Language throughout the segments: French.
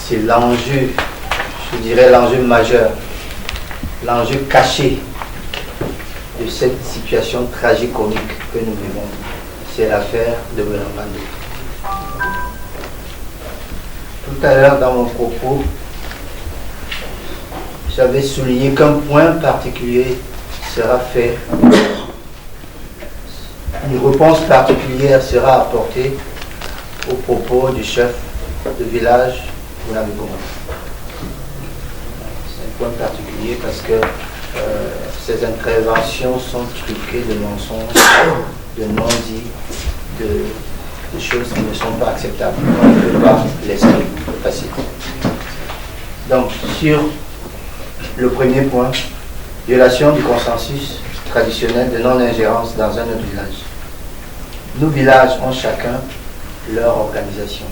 c'est l'enjeu, je dirais l'enjeu majeur, l'enjeu caché de cette situation tragicomique que nous vivons. C'est l'affaire de Boulam-Bandé. Tout à l'heure, dans mon propos, j'avais souligné qu'un point particulier sera fait, une réponse particulière sera apportée au propos du chef de village Boulam-Bandé. C'est un point particulier parce que ces interventions sont truquées de mensonges, de non-dits, de choses qui ne sont pas acceptables. On ne peut pas laisser passer. Donc, sur le premier point, violation du consensus traditionnel de non-ingérence dans un autre village. Nos villages ont chacun leur organisation.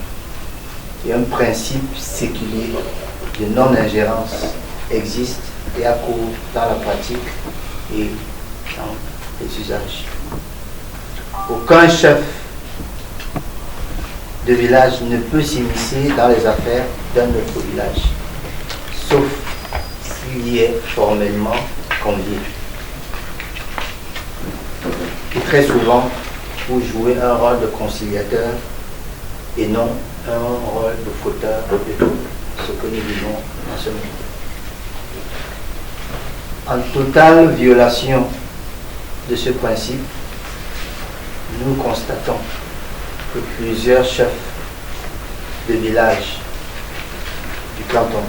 Et un principe séculier de non-ingérence existe et accourt dans la pratique et dans les usages. Aucun chef de village ne peut s'immiscer dans les affaires d'un autre village, sauf s'il y est formellement convié. Et très souvent, pour jouer un rôle de conciliateur et non un rôle de fauteur de tout ce que nous vivons en ce moment. En totale violation de ce principe, nous constatons que plusieurs chefs de village du canton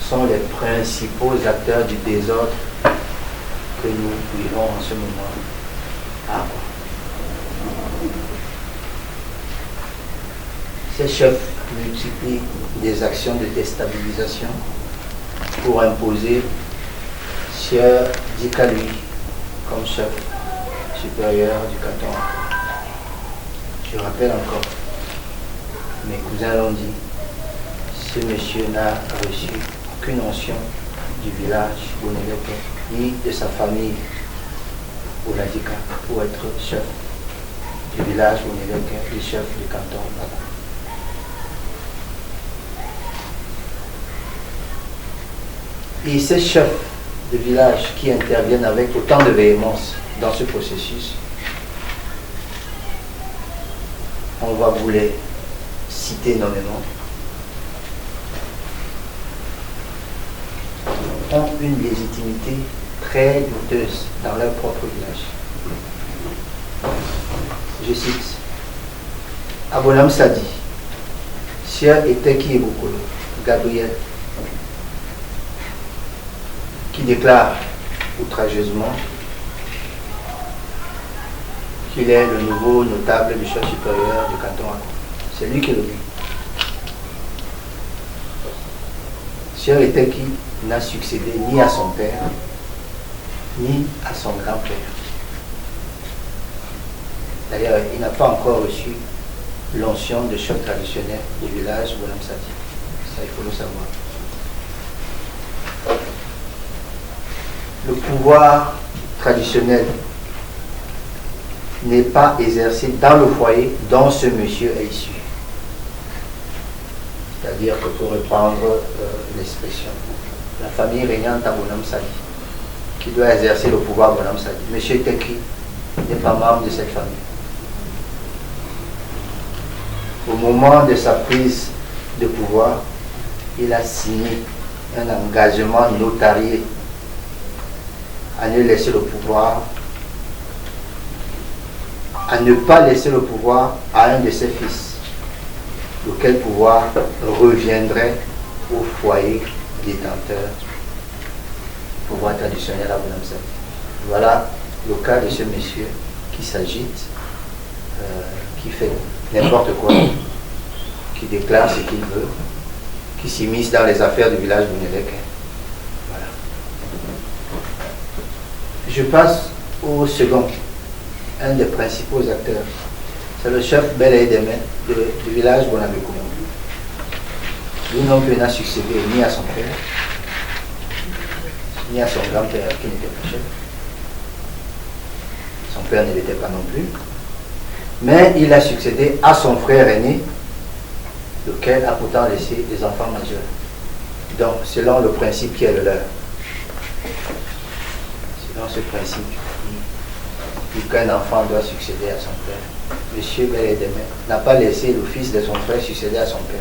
sont les principaux acteurs du désordre que nous vivons en ce moment à Akwa. Ces chefs multiplient des actions de déstabilisation pour imposer Sieur Dika-Lui comme chef supérieur du canton. Je rappelle encore, mes cousins l'ont dit, ce monsieur n'a reçu aucune onction du village Bouneleke, ni de sa famille Oladika pour être chef du village Bouneleke et chef du canton Baba. Et ces chefs de village qui interviennent avec autant de véhémence dans ce processus, on va vous les citer nommément, ont une légitimité très douteuse dans leur propre village. Je cite, Abolam Sadi, Sieur Eteki Ebokolo, Gabriel, qui déclare outrageusement qu'il est le nouveau notable du chef supérieur du canton Akwa. C'est lui qui le dit. Sieur Eteki n'a succédé ni à son père, ni à son grand-père. D'ailleurs, il n'a pas encore reçu l'onction de chef traditionnel du village Boulam Sadi. Ça, il faut le savoir. Le pouvoir traditionnel n'est pas exercé dans le foyer dont ce monsieur est issu. C'est-à-dire que pour reprendre l'expression, la famille régnante à Boulam Sadi, qui doit exercer le pouvoir Boulam Sadi. Monsieur Teki n'est pas membre de cette famille. Au moment de sa prise de pouvoir, il a signé un engagement notarié à ne laisser le pouvoir, à ne pas laisser le pouvoir à un de ses fils, lequel pouvoir reviendrait au foyer détenteur, pouvoir traditionnel à Boulam Sadi. Voilà le cas de ce monsieur qui s'agite, qui fait n'importe quoi, qui déclare ce qu'il veut, qui s'immisce dans les affaires du village Bouneleke. Voilà. Je passe au second, un des principaux acteurs. C'est le chef Bel-Aïdemé du village Bonabékou. Lui non plus n'a succédé ni à son père, ni à son grand-père qui n'était pas chef. Son père ne l'était pas non plus. Mais il a succédé à son frère aîné, lequel a pourtant laissé des enfants majeurs. Donc, selon le principe qui est le leur, selon ce principe, qu'un enfant doit succéder à son père, Monsieur Bel et Demer n'a pas laissé le fils de son frère succéder à son père.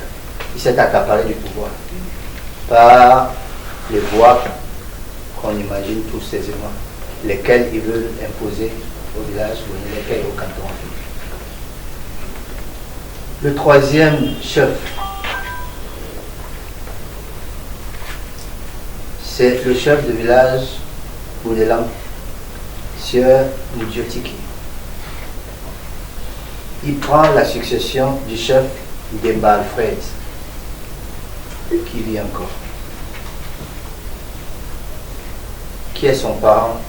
Il s'est accaparé du pouvoir par les voies qu'on imagine tous aisément, lesquelles ils veulent imposer au village ou lesquelles au canton. Le troisième chef, c'est le chef de village Bounelam, Sieur Ndjotiki. Il prend la succession du chef Demba Alfred, qui vit encore, qui est son parent,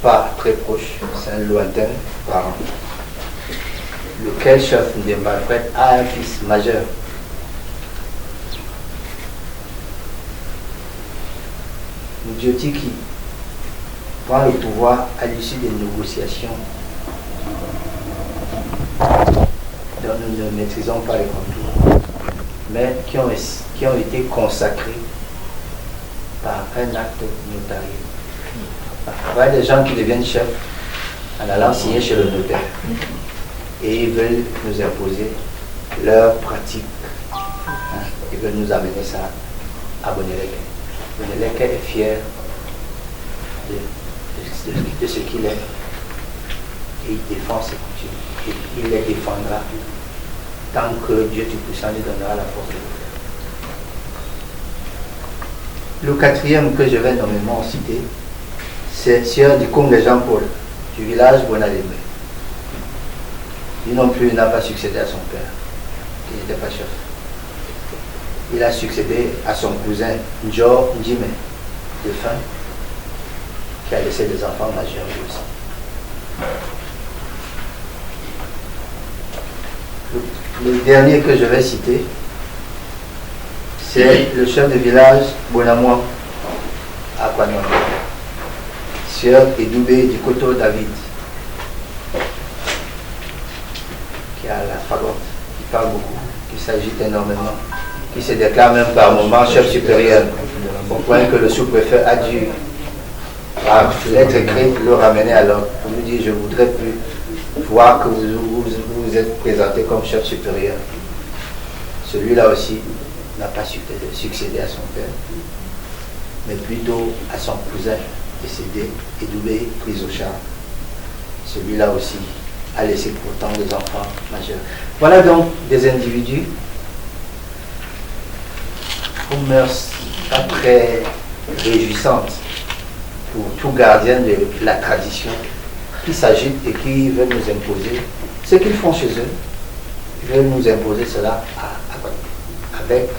pas très proche, c'est un lointain parent, lequel chef Demba Alfred a un fils majeur. Ndjotiki prend le pouvoir à l'issue des négociations dont nous ne maîtrisons pas les contours, mais qui ont été consacrés par un acte notarié. Il y a des gens qui deviennent chefs en allant signer chez le notaire et ils veulent nous imposer leurs pratiques. Ils veulent nous amener ça à Boneleke. Boneleke est fier de ce qu'il est et il défend ses coutumes. Et il les défendra tant que Dieu Tout-Puissant lui donnera la force de le faire. Le quatrième que je vais nommément citer, c'est Sieur du Combe de Jean-Paul, du village Bonalémé. Lui non plus n'a pas succédé à son père, qui n'était pas chef. Il a succédé à son cousin Njo Ndjime, défunt, qui a laissé des enfants majeurs lui aussi. Le dernier que je vais citer, c'est le chef de village Bonamois à Kwanon, Sieur Edoubé du Koto David, qui a la fagotte, qui parle beaucoup, qui s'agite énormément, qui se déclare même par moments chef supérieur, au point que le sous-préfet a dû, par lettre écrite, le ramener à l'ordre pour lui dire: je ne voudrais plus voir que vous êtes présenté comme chef supérieur. Celui-là aussi n'a pas succédé à son père, mais plutôt à son cousin décédé, Edoubé pris au char. Celui-là aussi a laissé pourtant des enfants majeurs. Voilà donc des individus aux mœurs pas très réjouissantes pour tout gardien de la tradition, qui s'agitent et qui veulent nous imposer ce qu'ils font chez eux. Ils veulent nous imposer cela avec,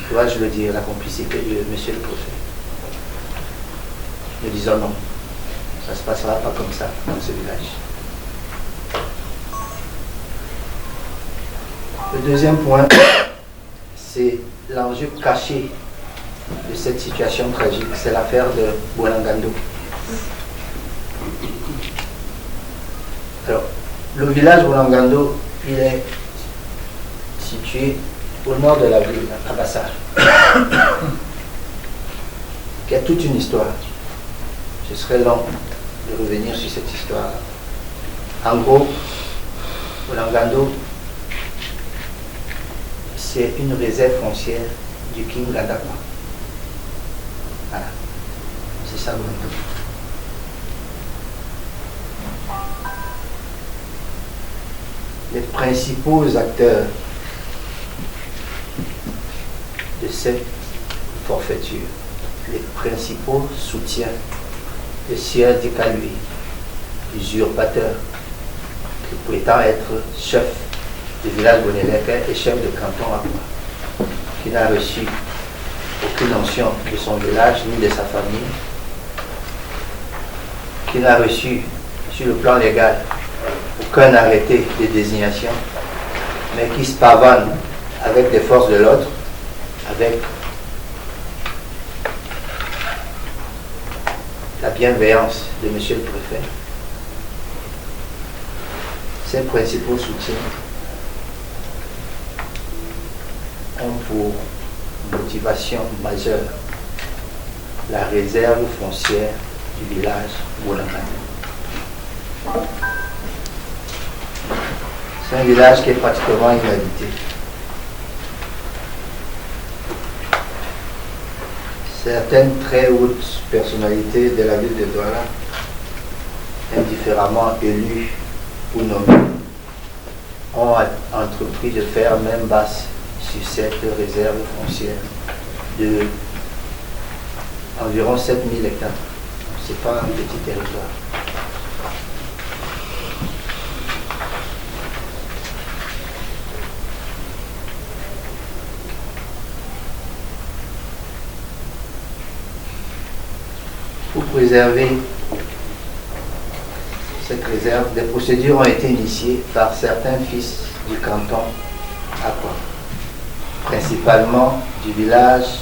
dois-je le dire, la complicité de Monsieur le Préfet. Nous disons non, ça ne se passera pas comme ça dans ce village. Le deuxième point, c'est l'enjeu caché de cette situation tragique, c'est l'affaire de Bouangando. Alors, le village Bouangando, il est situé au nord de la ville, à Bassar, qui a toute une histoire. Ce serait long de revenir sur cette histoire. En gros, Bouangando, c'est une réserve foncière du King Gandakwa. Voilà, c'est ça Bouangando. Les principaux acteurs de cette forfaiture, les principaux soutiens de Sieur Dikalui, usurpateur, qui prétend être chef du village Boneleke et chef de canton Akwa, qui n'a reçu aucune onction de son village ni de sa famille, qui n'a reçu sur le plan légal aucun arrêté de désignation, mais qui se pavane avec des forces de l'ordre, avec la bienveillance de Monsieur le Préfet. Ses principaux soutiens ont pour motivation majeure la réserve foncière du village Boulangani. C'est un village qui est pratiquement inhabité. Certaines très hautes personnalités de la ville de Douala, indifféremment élues ou nommées, ont entrepris de faire main basse sur cette réserve foncière de environ 7000 hectares. Ce n'est pas un petit territoire. Pour préserver cette réserve, des procédures ont été initiées par certains fils du canton Akwa, principalement des villages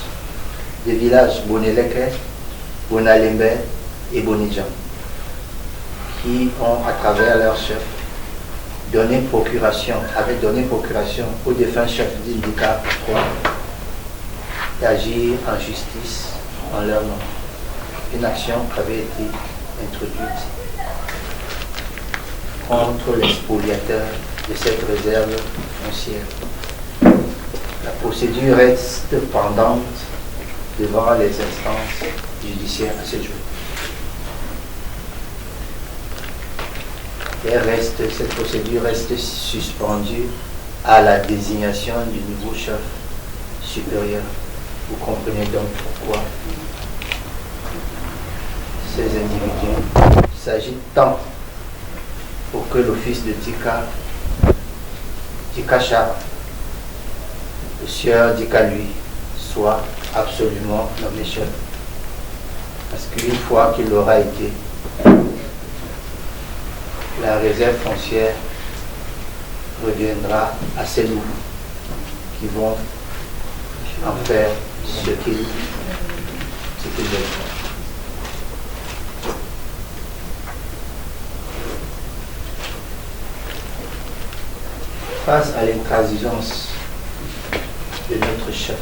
Boneleke, Bonalembe et Bonidjan, qui ont, à travers leur chef, donné procuration au défunt chef d'Indika Akwa d'agir en justice en leur nom. Une action avait été introduite contre les spoliateurs de cette réserve foncière. La procédure reste pendante devant les instances judiciaires à ce jour. Cette procédure reste suspendue à la désignation du nouveau chef supérieur. Vous comprenez donc pourquoi ces individus s'agit tant pour que l'office de Dika le sieur Dika lui, soit absolument nommé chef. Parce qu'une fois qu'il aura été, la réserve foncière reviendra à ces loups qui vont en faire ce qu'ils veulent faire. Face à l'intransigeance de notre chef,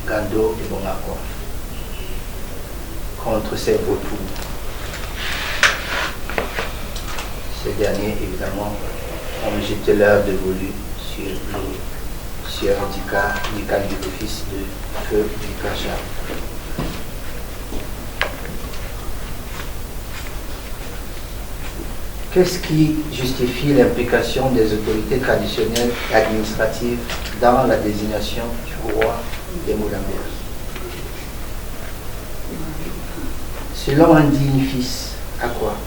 Gando et Bongakwa, contre ces vautours, ces derniers, évidemment, ont jeté leur dévolu sur le sieur Dika du fils de feu Dika Char. Qu'est-ce qui justifie l'implication des autorités traditionnelles et administratives dans la désignation du roi des Moulambers? Selon un digne fils, à quoi?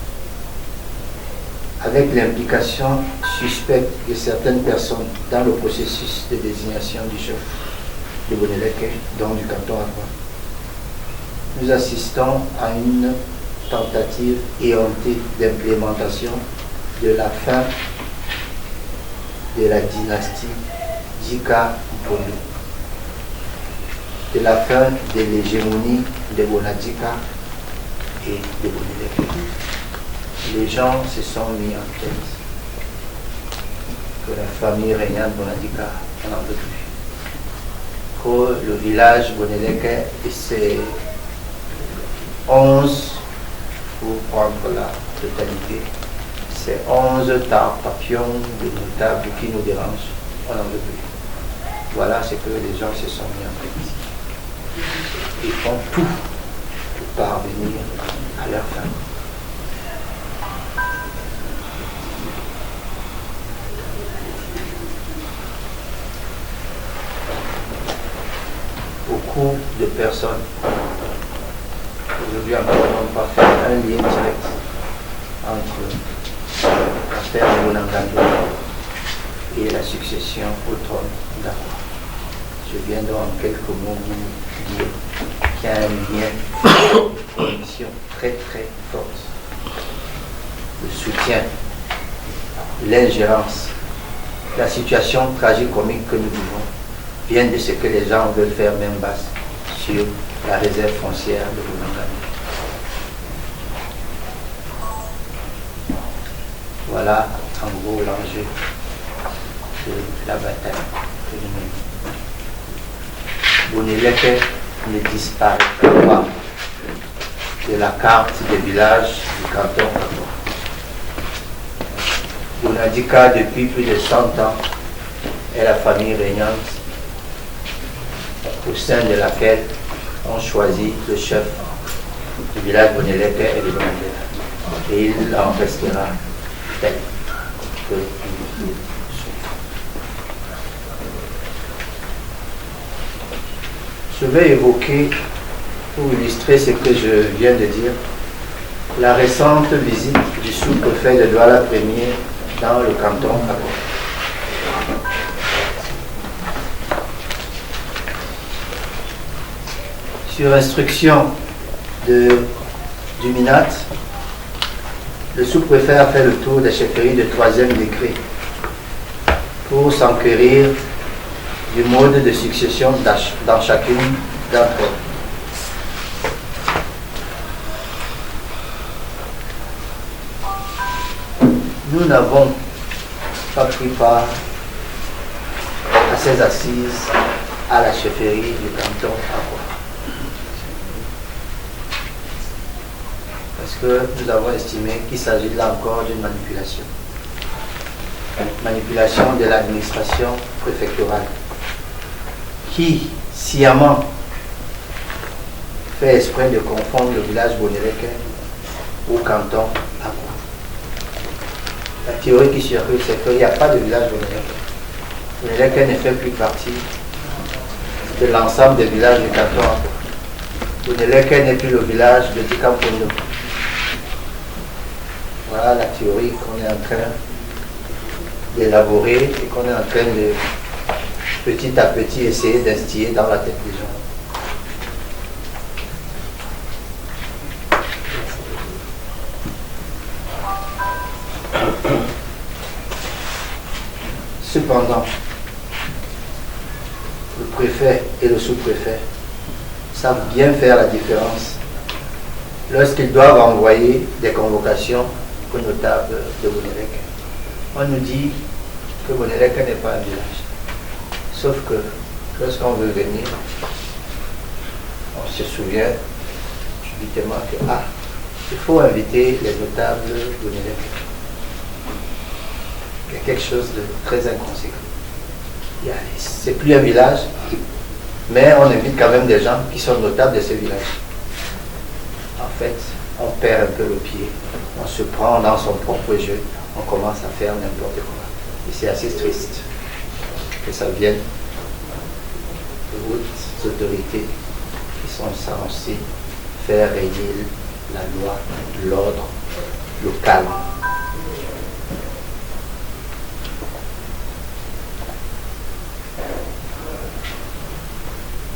Avec l'implication suspecte de certaines personnes dans le processus de désignation du chef de Boneleke, donc du canton Akwa, nous assistons à une tentative éhontée d'implémentation de la fin de la dynastie Dika Mpondo, de la fin de l'hégémonie de Bonadika et de Boneleke. Les gens se sont mis en tête que la famille régnante Bonadika n'en veut plus, que le village Boneleke et ses 11, pour prendre la totalité, ces 11 papillons de notables qui nous dérangent, on n'en veut plus. Voilà ce que les gens se sont mis en tête. Ils font tout pour parvenir à leur fin. Beaucoup de personnes aujourd'hui encore n'ont pas fait un lien direct entre l'affaire de Bonangando et la succession au trône d'Akwa. Je viens donc en quelques mots vous dire qu'il y a un lien, une connexion très très forte. Le soutien, l'ingérence, la situation tragicomique que nous vivons vient de ce que les gens veulent faire même basse sur la réserve foncière de Bonangando. Voilà en gros l'enjeu de la bataille que nous menons. Boneleke ne disparaît pas de la carte des villages du canton Akwa. Bonadika, depuis plus de 100 ans, est la famille régnante au sein de laquelle on choisit le chef du village Boneleke et de Bonadika. Et il en restera tel que il est. Je vais évoquer, pour illustrer ce que je viens de dire, la récente visite du sous-préfet de Douala Premier dans le canton Akwa. Sur instruction du MINAT, le sous-préfet a fait le tour des chefferies de 3e degré pour s'enquérir du mode de succession dans chacune d'entre elles. Nous n'avons pas pris part à ces assises à la chefferie du canton Akwa. Parce que nous avons estimé qu'il s'agit là encore d'une manipulation. Manipulation de l'administration préfectorale qui, sciemment, fait exprès de confondre le village Boneleke au canton Akwa. La théorie qui circule, c'est qu'il n'y a pas de village Boneleke. Boneleke ne fait plus partie de l'ensemble des villages du canton Akwa. Boneleke n'est plus le village de Dikampondo. Voilà la théorie qu'on est en train d'élaborer et qu'on est en train de petit à petit essayer d'instiller dans la tête des gens. Cependant, le préfet et le sous-préfet savent bien faire la différence lorsqu'ils doivent envoyer des convocations aux notables de Boneleke. On nous dit que Boneleke n'est pas un village. Sauf que lorsqu'on veut venir, on se souvient subitement que il faut inviter les notables Boneleke. Il y a quelque chose de très inconséquent. C'est plus un village, mais on invite quand même des gens qui sont notables de ce village. En fait, on perd un peu le pied, on se prend dans son propre jeu, on commence à faire n'importe quoi. Et c'est assez triste que ça vienne de hautes autorités qui sont censées faire régner la loi, l'ordre, le calme.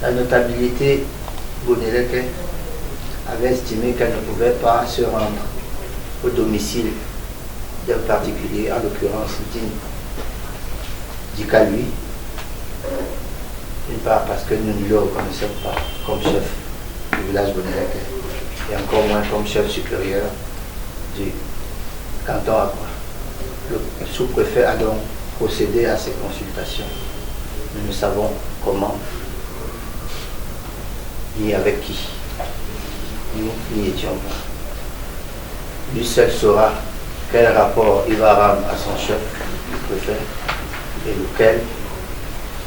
La notabilité Boneleke avait estimé qu'elle ne pouvait pas se rendre au domicile d'un particulier, en l'occurrence Dika lui, d'une part parce que nous ne le reconnaissons pas comme chef du village Boneleke et encore moins comme chef supérieur du canton Akwa. Le sous-préfet a donc procédé à ces consultations. Nous ne savons comment ni avec qui. Nous n'y étions pas. Lui seul saura quel rapport il va rendre à son chef, le préfet, et lequel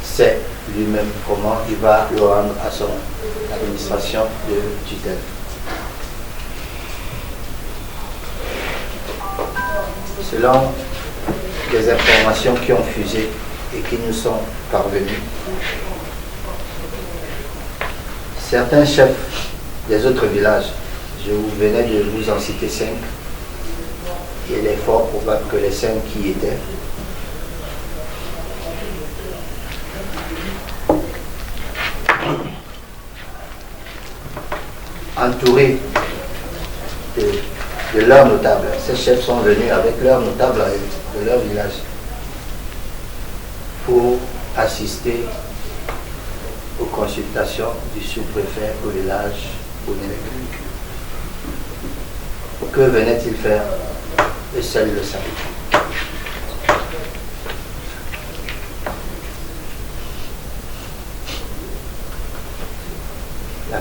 sait lui-même comment il va le rendre à son administration de tutelle. Selon des informations qui ont fusé et qui nous sont parvenues, certains chefs des autres villages, je vous venais de vous en citer 5, et il est fort probable que les 5 qui y étaient entourés de leurs notables. Ces chefs sont venus avec leurs notables de leur village pour assister aux consultations du sous-préfet au village Boneleke. Que venait-il faire? Et seul le savait.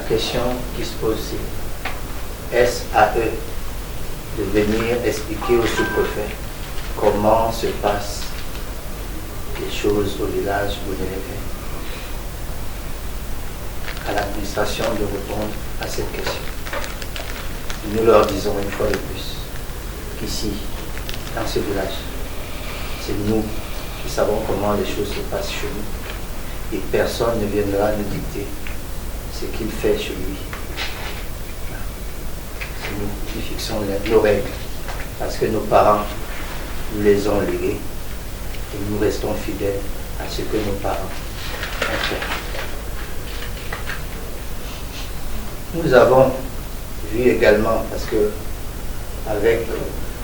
question qui se pose, c'est est-ce à eux de venir expliquer au sous-préfet comment se passent les choses au village Bounéré, à l'administration de répondre à cette question. Nous leur disons une fois de plus qu'ici, dans ce village, c'est nous qui savons comment les choses se passent chez nous et personne ne viendra nous dicter ce qu'il fait chez lui. C'est nous qui fixons nos règles parce que nos parents nous les ont léguées et nous restons fidèles à ce que nos parents ont fait. Nous avons vu également, parce que avec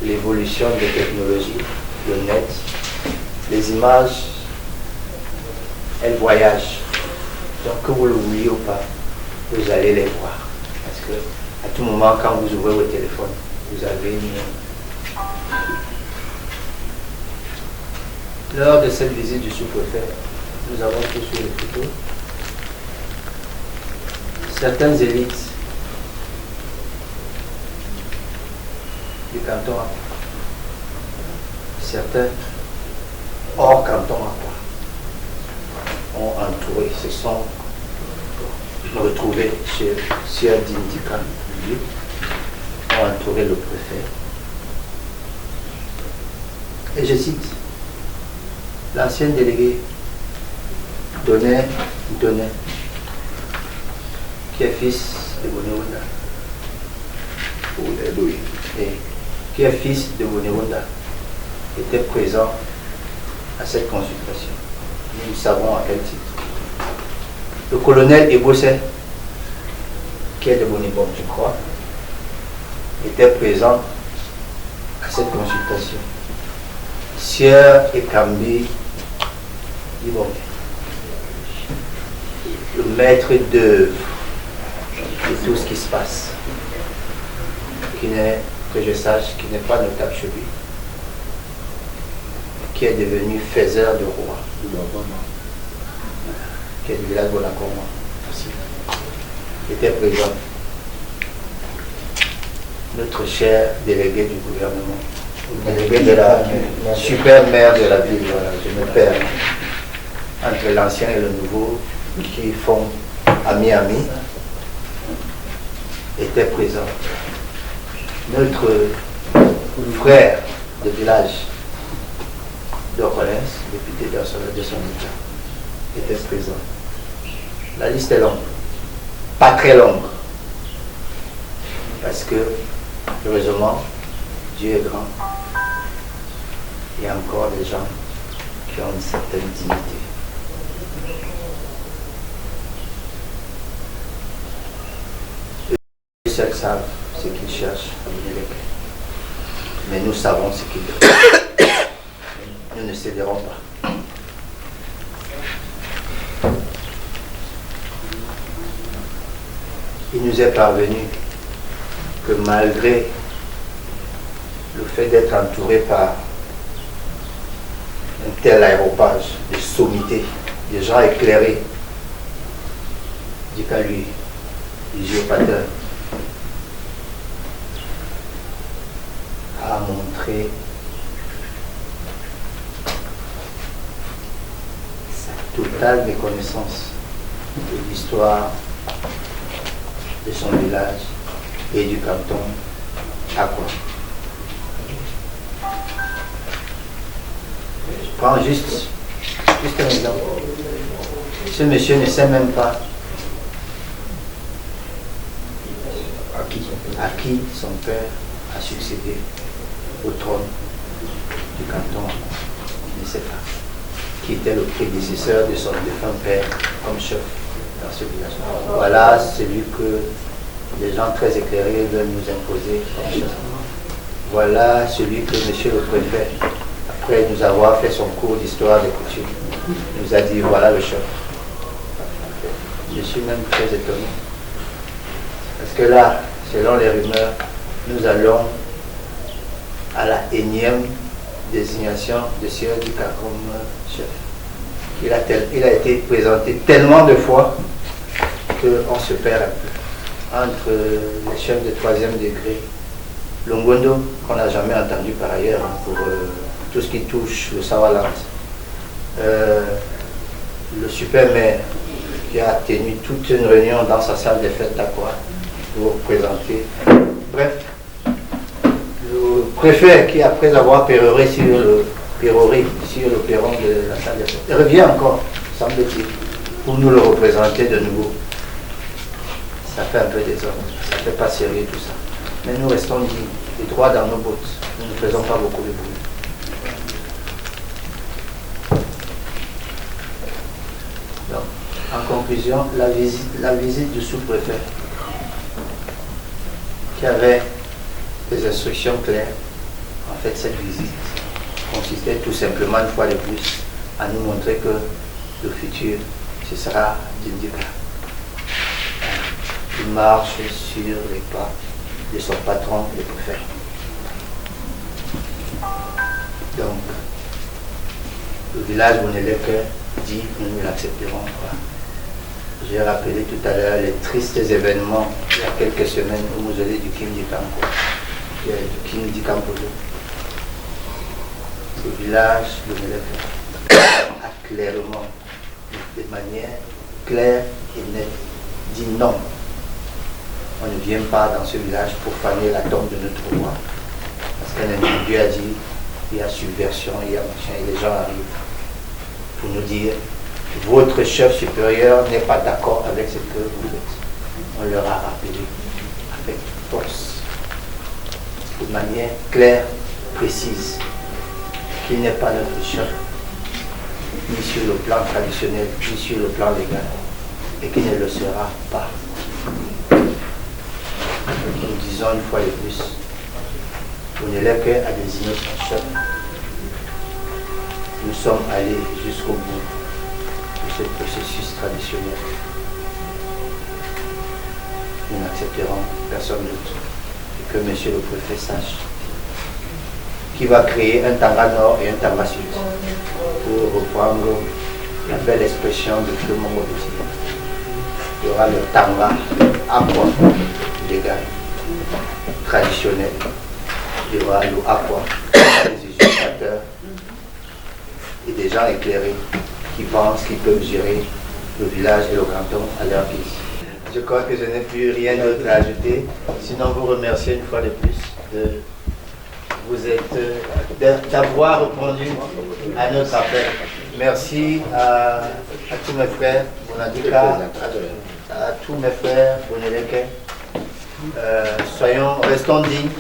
l'évolution des technologies, le net, les images, elles voyagent. Donc que vous le vouliez ou pas, vous allez les voir. Parce que à tout moment, quand vous ouvrez votre téléphone, vous avez Lors de cette visite du sous-préfet, nous avons tous vu les photos. Certaines élites du canton à certains hors canton à ont entouré, se sont retrouvés chez Sieur Dindika, ont entouré le préfet. Et je cite, l'ancien délégué Donnait, qui est fils de Bonéwanda, et qui est fils de Bonéwanda, était présent à cette consultation. Nous savons à quel titre. Le colonel Ebossé, qui est de Bonibon, je crois, était présent à cette consultation. Sieur Ekambi Libonge, le maître d'œuvre de tout ce qui se passe, qui n'est, que je sache, qui n'est pas notable chez lui, qui est devenu faiseur de roi, qui est du village de Bonacoma aussi, était présent. Notre cher délégué du gouvernement, délégué de la super maire de la ville, voilà, je me perds entre l'ancien et le nouveau, qui font ami-ami, était présent. Notre frère de village d'Orcolens, député de son État, était présent. La liste est longue, pas très longue, parce que, heureusement, Dieu est grand. Il y a encore des gens qui ont une certaine dignité. Eux seuls savent ce qu'ils cherchent à mener les clés. Mais nous savons ce qu'ils veulent. Nous ne céderons pas. Il nous est parvenu que malgré le fait d'être entouré par un tel aéropage de sommité, des gens éclairés, dit qu'à lui, l'usurpateur, a montré sa totale méconnaissance de l'histoire de son village et du canton à quoi. Je prends juste un exemple. Ce monsieur ne sait même pas à qui son père a succédé au trône du canton. Il ne sait pas qui était le prédécesseur de son défunt père comme chef dans ce village. Voilà celui que les gens très éclairés veulent nous imposer comme chef. Voilà celui que monsieur le préfet, après nous avoir fait son cours d'histoire des coutumes, nous a dit voilà le chef. Je suis même très étonné. Parce que là, selon les rumeurs, nous allons à la énième désignation de Sieur Dika comme chef. Il a été présenté tellement de fois qu'on se perd un peu. entre les chefs de 3e degré, Longondo, qu'on n'a jamais entendu par ailleurs pour tout ce qui touche le Sawaland, le super maire qui a tenu toute une réunion dans sa salle de fête d'Aqua pour présenter. Bref, le préfet qui, après avoir péroré sur le perron de la salle de fête, revient encore, semble-t-il, pour nous le représenter de nouveau. Ça fait un peu désordre, ça ne fait pas sérieux tout ça. Mais nous restons dignes, et droits dans nos bottes. Nous ne faisons pas beaucoup de bruit. Donc, en conclusion, la visite du sous-préfet, qui avait des instructions claires. En fait, cette visite consistait tout simplement, une fois de plus, à nous montrer que le futur, ce sera d'Indika. Il marche sur les pas de son patron, le préfet. Donc, le village Bouneleke dit nous ne l'accepterons pas. J'ai rappelé tout à l'heure les tristes événements il y a quelques semaines au mausolée du King Dikampozo. Le village Bouneleke a clairement, de manière claire et nette, dit non. On ne vient pas dans ce village pour faner la tombe de notre roi. Parce qu'un individu a dit, il y a subversion, il y a machin, et les gens arrivent pour nous dire, votre chef supérieur n'est pas d'accord avec ce que vous faites. On leur a rappelé avec force, de manière claire, précise, qu'il n'est pas notre chef, ni sur le plan traditionnel, ni sur le plan légal, et qu'il ne le sera pas. Nous disons une fois de plus, Bouneleke a désigné son chef. Nous sommes allés jusqu'au bout de ce processus traditionnel. Nous n'accepterons personne d'autre et que monsieur le préfet sache qu'il va créer un Tanga Nord et un Tanga Sud pour reprendre la belle expression de Clément Mobutu. Il y aura le Tanga Aqua légal, traditionnel. Il y aura le Aqua, des usurpateurs et des gens éclairés qui pensent qu'ils peuvent gérer le village et le canton à leur guise. Je crois que je n'ai plus rien d'autre à ajouter, sinon vous remercier une fois de plus d'avoir répondu à notre appel. Merci à tous mes frères, Bonadika, à tous mes frères, Bouneleke. Restons dignes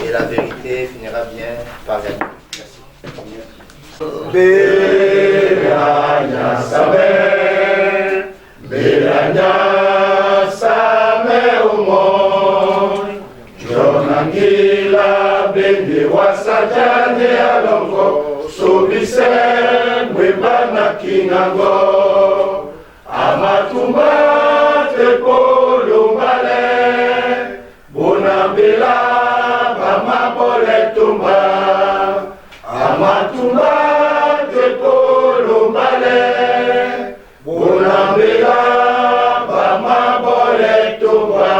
et la vérité finira bien par gagner. Merci. Belanya same umon Jonangila bengi wasajane alongo Subise mwebana kingango Amatumba te polumbale Bunambila bamabole tumba Amatumba te polumbale Bunambila bamabole tumba